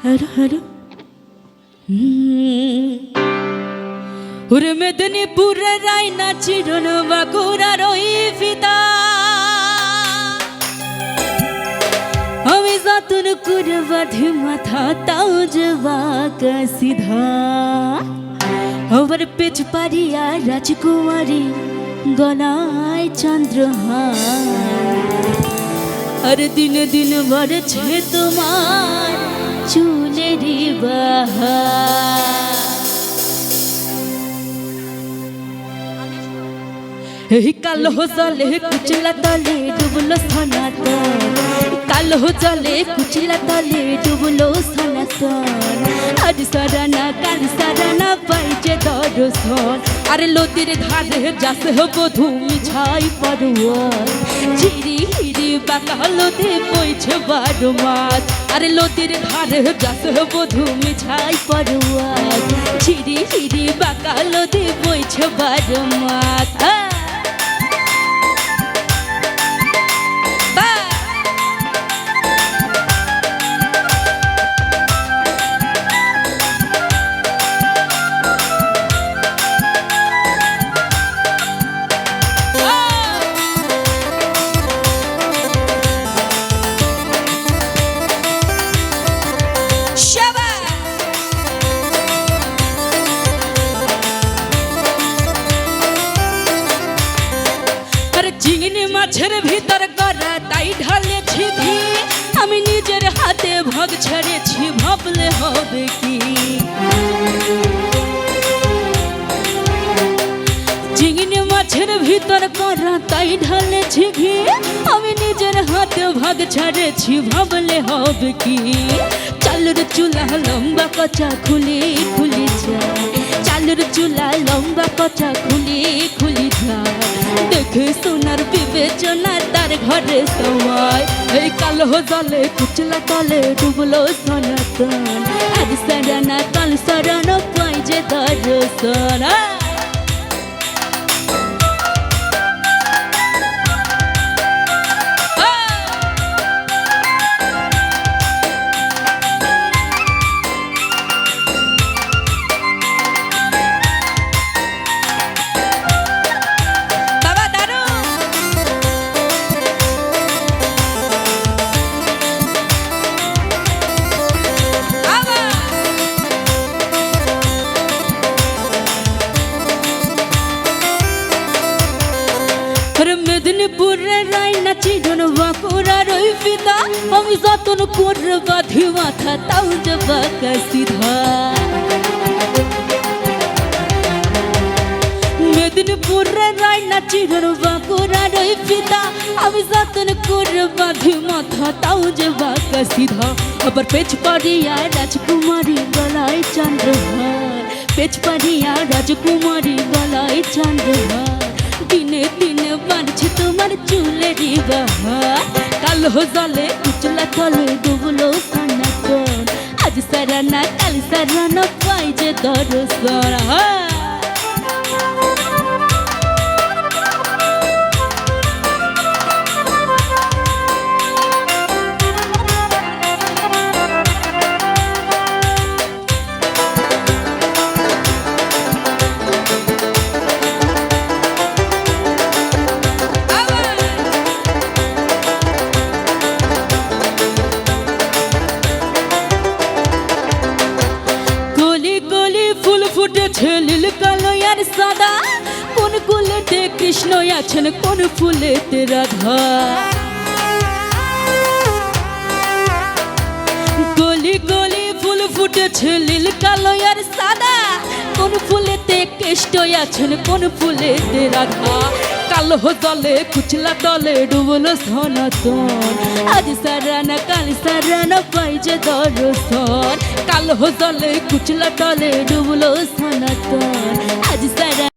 hello hello ওরে মেদিনীপুরের রায়না চিরন বাঁকুড়ার ওই ফিতা আমি যতন করে বাঁধি মাথা তাও যে বাঁকা সিধা ওর পেছ পারিয়া রাজকুমারী গলায় চন্দ্রহার আর দিন দিন বাড়ছে তোমার চুলেরই বাহার এই কালো জলে কুচলা তলে ডুবলো সনাতন কালো জলে কুচলা তলে ডুবলো সনাতন আজ সারানা কাল সারানা পাইছে দর্শন আরে লোদের ধারে যাসে বধূ মিছাই পড়ুয়ার ঝিরি হিরি বাঁকা লোদে বইছে 12 মাস আরে লোদের ধারে যাসে বধূ মিছাই পড়ুয়ার ঝিরি হিরি বাঁকা লোদে বইছে 12 মাস চিংড়ি মাছের ভিতর করা তাই ঢালেছি ঘি আমি নিজের হাতে ভাগ ছেড়েছি ভাবলে হবে কি চিংড়ি মাছের ভিতর করা তাই ঢালেছি ঘি আমি নিজের হাতে ভাগ ছেড়েছি ভাবলে হবে কি চালুর চুলা লম্বা কচা খুলে খুলে যায় চালুর চুলা লম্বা কচা খুলে খুলে যায় দেখে সোনার বিবেচনা তার ঘরে সময় এই কালো জলে কুচলা তলে ডুবলো সনাতন আজ সারানা কাল সারানা পাই যে দর্শন মেদিনীপুরের রায়না চিরন বাঁকুড়ার ওই ফিতা আমি যতন করে বাঁধি মাথা তাও যে বাঁকা সিধা মেদিনীপুরের রায়না চিরন বাঁকুড়ার ওই ফিতা আমি যতন করে বাঁধি মাথা তাও যে বাঁকা সিধা আবার পেছ পাড়িয়া রাজকুমারী গলায় চন্দ্রহার পেছ পাড়িয়া রাজকুমারী গলায় চন্দ্রহার দিনে দিনে বাড়ছে তোমার চুলেরই বাহার কালো জলে কুচলা তলে ডুবলো সনাতন আজ সারানা কাল সারানা পাই যে দর্শন ফুটেছে নীল কালো আর সাদা কোন কুলেতে কৃষ্ণ আছেন কোন ফুলেতে রাধা গলি গলি ফুল ফুটেছে নীল কালো আর সাদা কোন ফুলেতে কৃষ্ণ আছেন কোন ফুলেতে রাধা কালো জলে কুচলা তলে ডুবলো সনাতন আজ সারানা কাল সারানা পাই যে দর্শন কালো জলে কুচলা তলে ডুবলো সনাতন আজ সারা